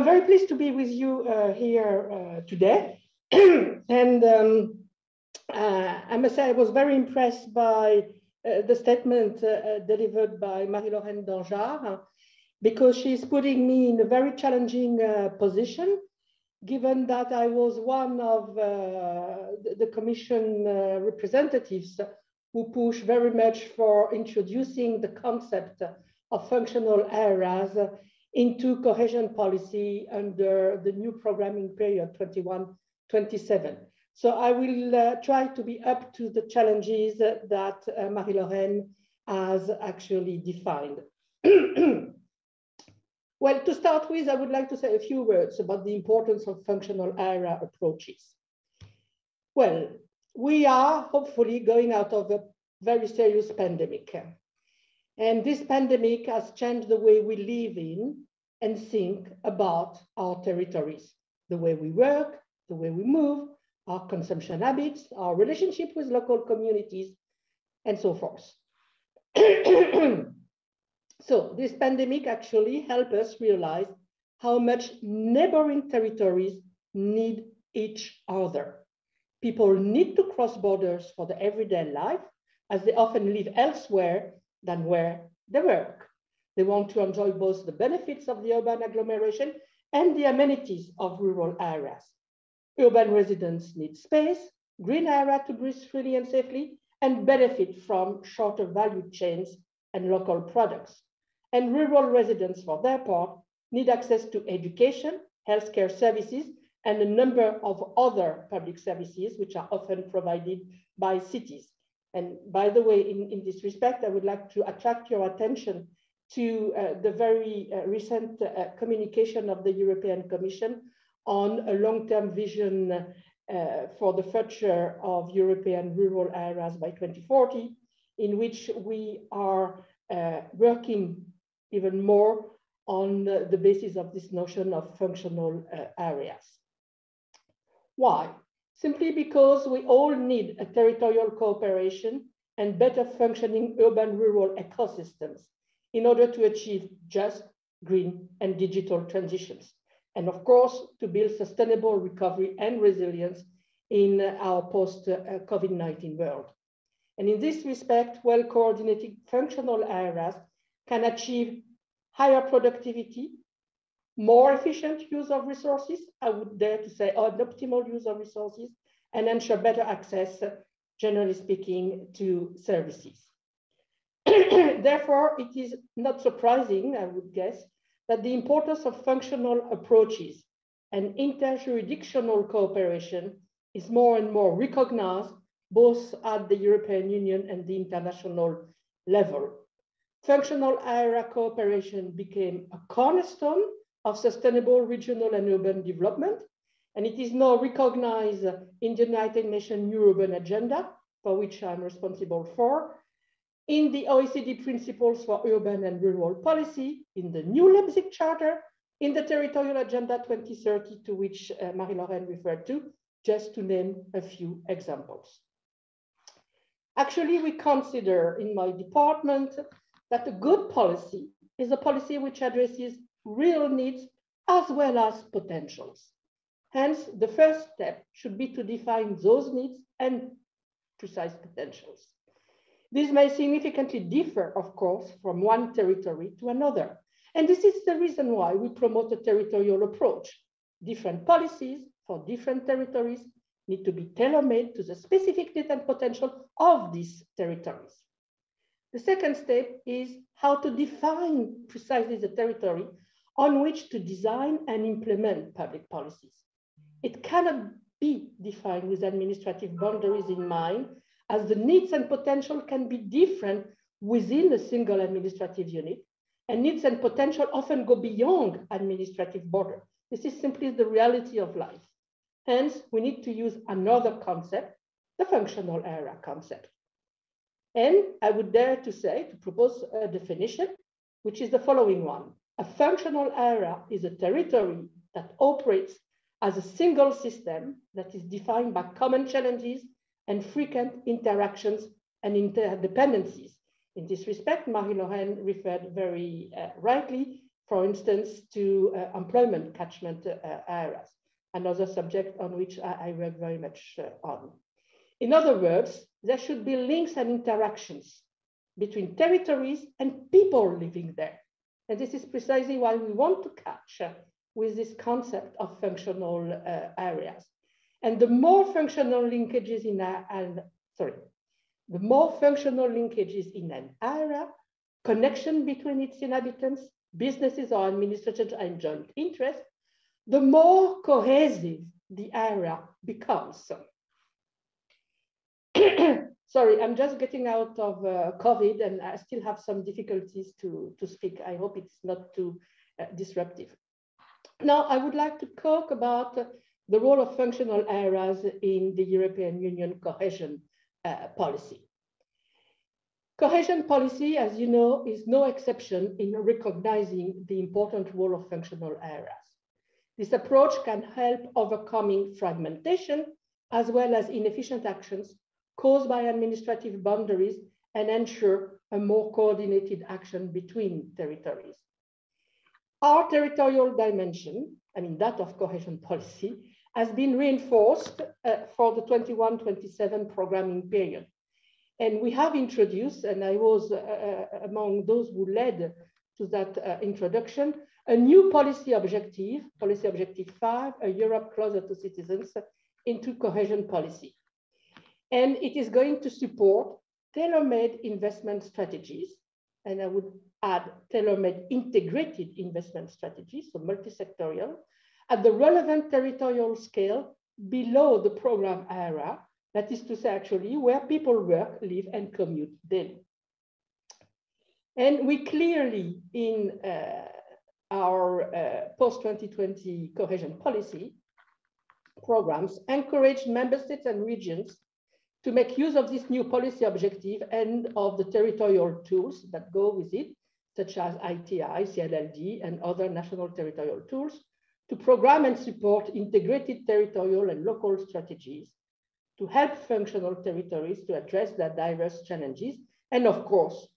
very pleased to be with you here today. And I must say I was very impressed by the statement delivered by Marie-Laurent Dangeard, because she's putting me in a very challenging position, given that I was one of the Commission representatives who pushed very much for introducing the concept of functional areas into cohesion policy under the new programming period 21-27. So I will try to be up to the challenges that Marie-Laurent has actually defined. Well, to start with, I would like to say a few words about the importance of functional area approaches. Well, we are hopefully going out of a very serious pandemic. And this pandemic has changed the way we live in and think about our territories, the way we work, the way we move, our consumption habits, our relationship with local communities, and so forth. So this pandemic actually helped us realize how much neighboring territories need each other. People need to cross borders for their everyday life, as they often live elsewhere than where they work. They want to enjoy both the benefits of the urban agglomeration and the amenities of rural areas. Urban residents need space, green area to breathe freely and safely, and benefit from shorter value chains and local products. And rural residents, for their part, need access to education, healthcare services, and a number of other public services, which are often provided by cities. And by the way, in this respect, I would like to attract your attention to the very recent communication of the European Commission on a long-term vision for the future of European rural areas by 2040, in which we are working even more on the basis of this notion of functional areas. Why? Simply because we all need a territorial cooperation and better functioning urban-rural ecosystems in order to achieve just, green, and digital transitions. And of course, to build sustainable recovery and resilience in our post-COVID-19 world. And in this respect, well-coordinated functional areas can achieve higher productivity, more efficient use of resources, I would dare to say, or an optimal use of resources, and ensure better access, generally speaking, to services. Therefore, it is not surprising, I would guess, that the importance of functional approaches and interjurisdictional cooperation is more and more recognized, both at the European Union and the international level. Functional area cooperation became a cornerstone of sustainable regional and urban development, and it is now recognized in the United Nations New Urban Agenda, for which I'm responsible for, in the OECD Principles for Urban and Rural Policy, in the new Leipzig Charter, in the Territorial Agenda 2030, to which Marie-Laurent referred to, just to name a few examples. Actually, we consider in my department that a good policy is a policy which addresses real needs as well as potentials. Hence, the first step should be to define those needs and precise potentials. This may significantly differ, of course, from one territory to another. And this is the reason why we promote a territorial approach. Different policies for different territories need to be tailor-made to the specific needs and potential of these territories. The second step is how to define precisely the territory on which to design and implement public policies. It cannot be defined with administrative boundaries in mind, as the needs and potential can be different within a single administrative unit, and needs and potential often go beyond administrative border. This is simply the reality of life. Hence, we need to use another concept, the functional area concept. And I would dare to say, to propose a definition, which is the following one. A functional area is a territory that operates as a single system that is defined by common challenges and frequent interactions and interdependencies. In this respect, Marie-Laurent referred very rightly for instance, to employment catchment areas, another subject on which I work very much on. In other words, there should be links and interactions between territories and people living there. And this is precisely why we want to catch with this concept of functional areas. And the more functional linkages in the more functional linkages in an area, connection between its inhabitants, businesses or administrations and joint interests, the more cohesive the area becomes. Sorry, I'm just getting out of COVID and I still have some difficulties to speak. I hope it's not too disruptive. Now, I would like to talk about the role of functional areas in the European Union cohesion policy. Cohesion policy, as you know, is no exception in recognizing the important role of functional areas. This approach can help overcoming fragmentation as well as inefficient actions caused by administrative boundaries and ensure a more coordinated action between territories. Our territorial dimension, I mean that of cohesion policy, has been reinforced for the 21-27 programming period. And we have introduced, and I was among those who led to that introduction, a new policy objective 5, a Europe closer to citizens, into cohesion policy. And it is going to support tailor-made investment strategies, and I would add tailor-made integrated investment strategies, so multi-sectorial, at the relevant territorial scale below the program area, that is to say actually where people work, live and commute daily. And we clearly in our post-2020 cohesion policy programs encourage member states and regions to make use of this new policy objective and of the territorial tools that go with it, such as ITI, CLLD, and other national territorial tools, to program and support integrated territorial and local strategies to help functional territories to address their diverse challenges. And of course,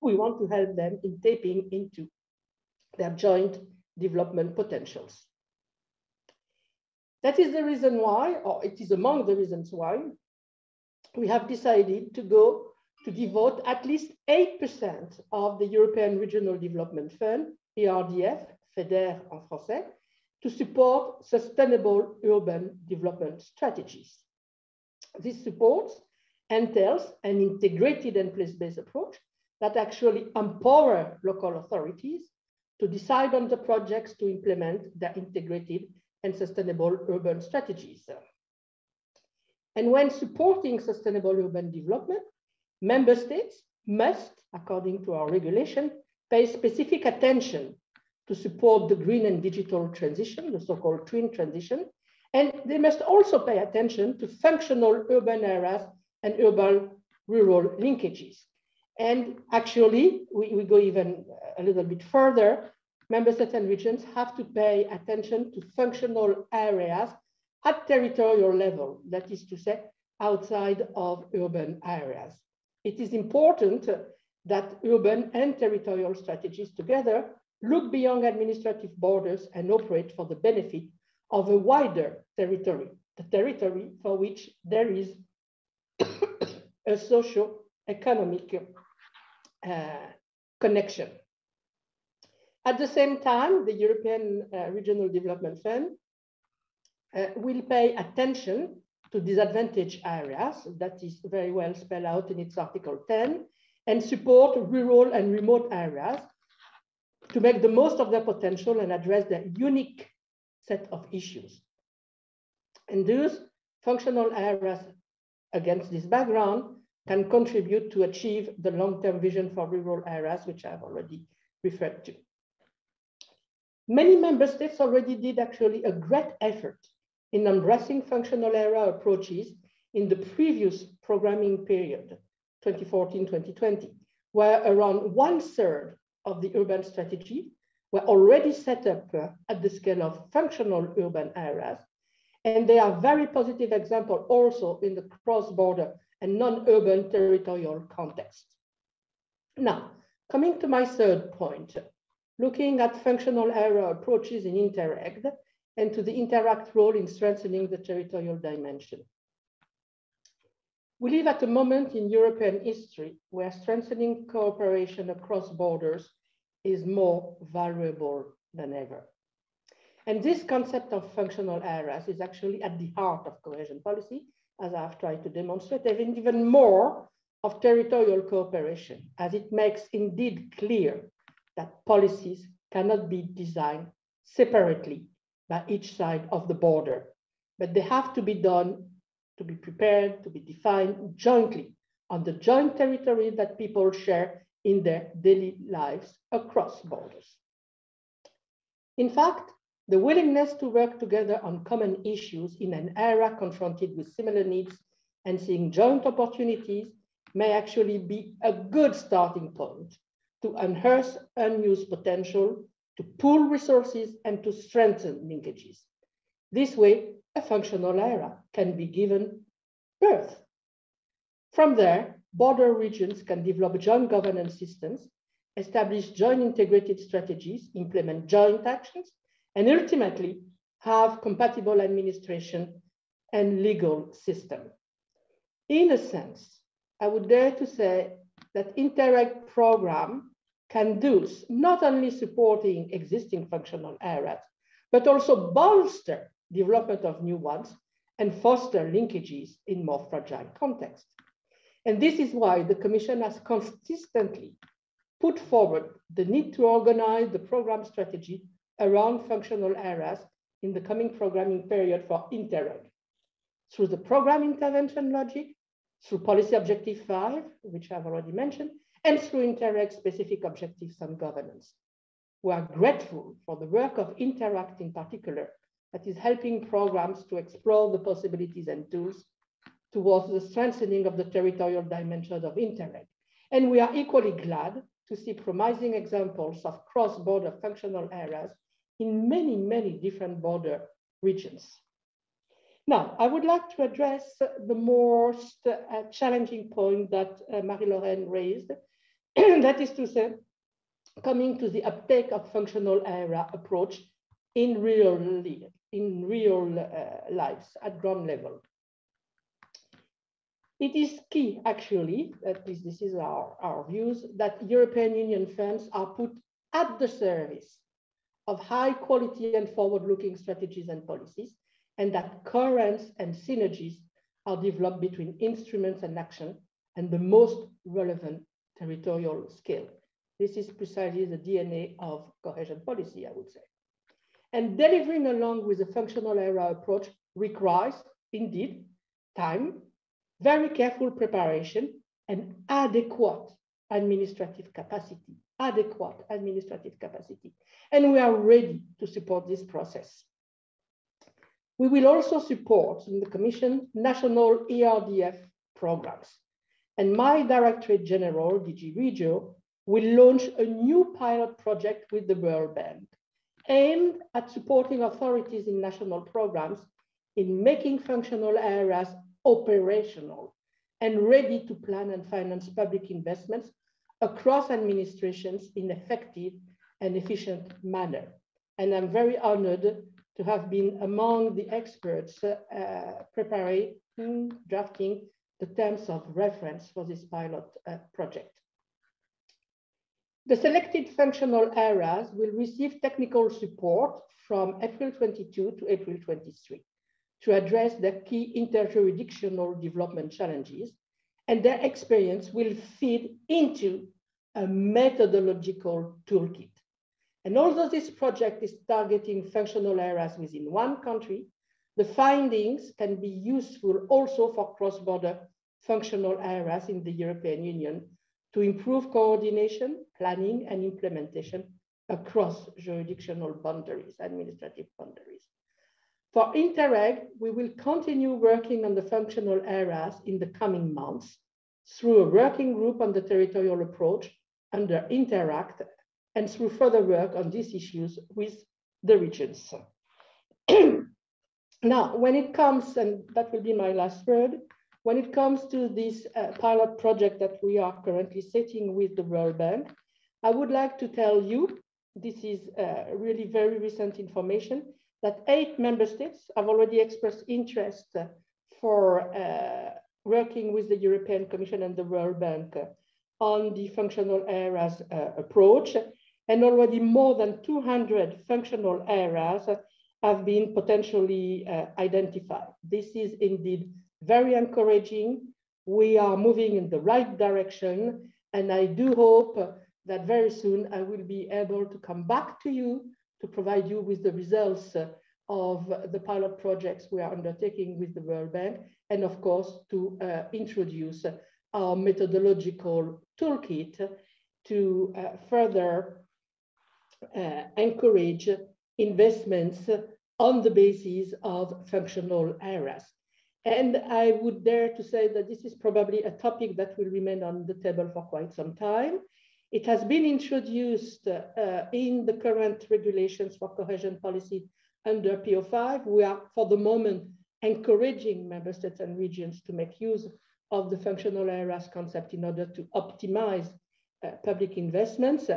we want to help them in tapping into their joint development potentials. That is the reason why, or it is among the reasons why, we have decided to devote at least 8% of the European Regional Development Fund, ERDF, FEDER en français, to support sustainable urban development strategies. This support entails an integrated and place-based approach that actually empower local authorities to decide on the projects to implement their integrated and sustainable urban strategies. And when supporting sustainable urban development, member states must, according to our regulation, pay specific attention to support the green and digital transition, the so-called twin transition, and they must also pay attention to functional urban areas and urban-rural linkages. And actually, we go even a little bit further. Member states and regions have to pay attention to functional areas at territorial level, that is to say, outside of urban areas. It is important that urban and territorial strategies together look beyond administrative borders and operate for the benefit of a wider territory, the territory for which there is a socio-economic connection. At the same time, the European Regional Development Fund will pay attention to disadvantaged areas, that is very well spelled out in its Article 10, and support rural and remote areas to make the most of their potential and address their unique set of issues. And those functional areas against this background can contribute to achieve the long-term vision for rural areas, which I've already referred to. Many member states already did actually a great effort in embracing functional area approaches in the previous programming period, 2014-2020, where around 1/3 of the urban strategy were already set up at the scale of functional urban areas. And they are very positive example also in the cross-border and non-urban territorial context. Now, coming to my third point, looking at functional area approaches in Interreg and to the Interact role in strengthening the territorial dimension. We live at a moment in European history where strengthening cooperation across borders is more valuable than ever. And this concept of functional areas is actually at the heart of cohesion policy, as I've tried to demonstrate, and even more of territorial cooperation, as it makes indeed clear that policies cannot be designed separately by each side of the border, but they have to be done, to be prepared, to be defined jointly on the joint territory that people share in their daily lives across borders. In fact, the willingness to work together on common issues in an area confronted with similar needs and seeing joint opportunities may actually be a good starting point to unearth unused potential, to pool resources, and to strengthen linkages. This way, a functional area can be given birth. From there, border regions can develop joint governance systems, establish joint integrated strategies, implement joint actions, and ultimately have compatible administration and legal system. In a sense, I would dare to say that Interreg program can do not only supporting existing functional areas, but also bolster development of new ones and foster linkages in more fragile contexts. And this is why the Commission has consistently put forward the need to organize the program strategy around functional areas in the coming programming period for Interreg, through the program intervention logic, through policy objective 5, which I've already mentioned, and through Interreg specific objectives on governance. We are grateful for the work of Interact in particular, that is helping programs to explore the possibilities and tools towards the strengthening of the territorial dimension of Interreg. And we are equally glad to see promising examples of cross-border functional areas in many, many different border regions. Now, I would like to address the most challenging point that Marie-Laurent raised, that is to say, coming to the uptake of functional area approach in real lives at ground level. It is key, actually, at least this is our views, that European Union funds are put at the service of high quality and forward-looking strategies and policies, and that coherence and synergies are developed between instruments and action and the most relevant territorial scale. This is precisely the DNA of cohesion policy, I would say. And delivering along with the functional area approach requires, indeed, time, very careful preparation, and adequate administrative capacity, And we are ready to support this process. We will also support in the Commission national ERDF programs. And my Directorate General, DG REGIO, will launch a new pilot project with the World Bank aimed at supporting authorities in national programs in making functional areas operational and ready to plan and finance public investments across administrations in effective and efficient manner. And I'm very honored to have been among the experts drafting the terms of reference for this pilot project. The selected functional areas will receive technical support from April 22 to April 23 to address their key interjurisdictional development challenges, and their experience will feed into a methodological toolkit. And although this project is targeting functional areas within one country, the findings can be useful also for cross-border functional areas in the European Union to improve coordination, planning, and implementation across jurisdictional boundaries, administrative boundaries. For Interreg, we will continue working on the functional areas in the coming months through a working group on the territorial approach under Interact and through further work on these issues with the regions. Now, when it comes, and that will be my last word, when it comes to this pilot project that we are currently setting with the World Bank, I would like to tell you this is really very recent information, that 8 member states have already expressed interest for working with the European Commission and the World Bank on the functional areas approach, and already more than 200 functional areas have been potentially identified. This is indeed very encouraging. We are moving in the right direction, and I do hope that very soon I will be able to come back to you to provide you with the results of the pilot projects we are undertaking with the World Bank, and of course to introduce our methodological toolkit to further encourage investments on the basis of functional areas. And I would dare to say that this is probably a topic that will remain on the table for quite some time. It has been introduced in the current regulations for cohesion policy under PO5. We are, for the moment, encouraging member states and regions to make use of the functional areas concept in order to optimize public investments,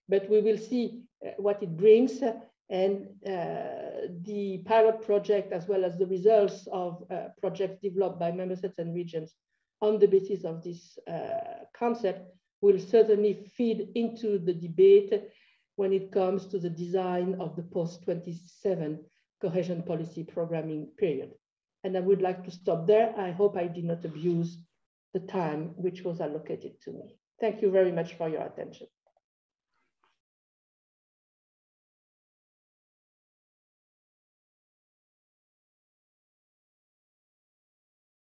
but we will see what it brings, and the pilot project, as well as the results of projects developed by member states and regions on the basis of this concept will certainly feed into the debate when it comes to the design of the post-27 cohesion policy programming period. And I would like to stop there. I hope I did not abuse the time which was allocated to me. Thank you very much for your attention.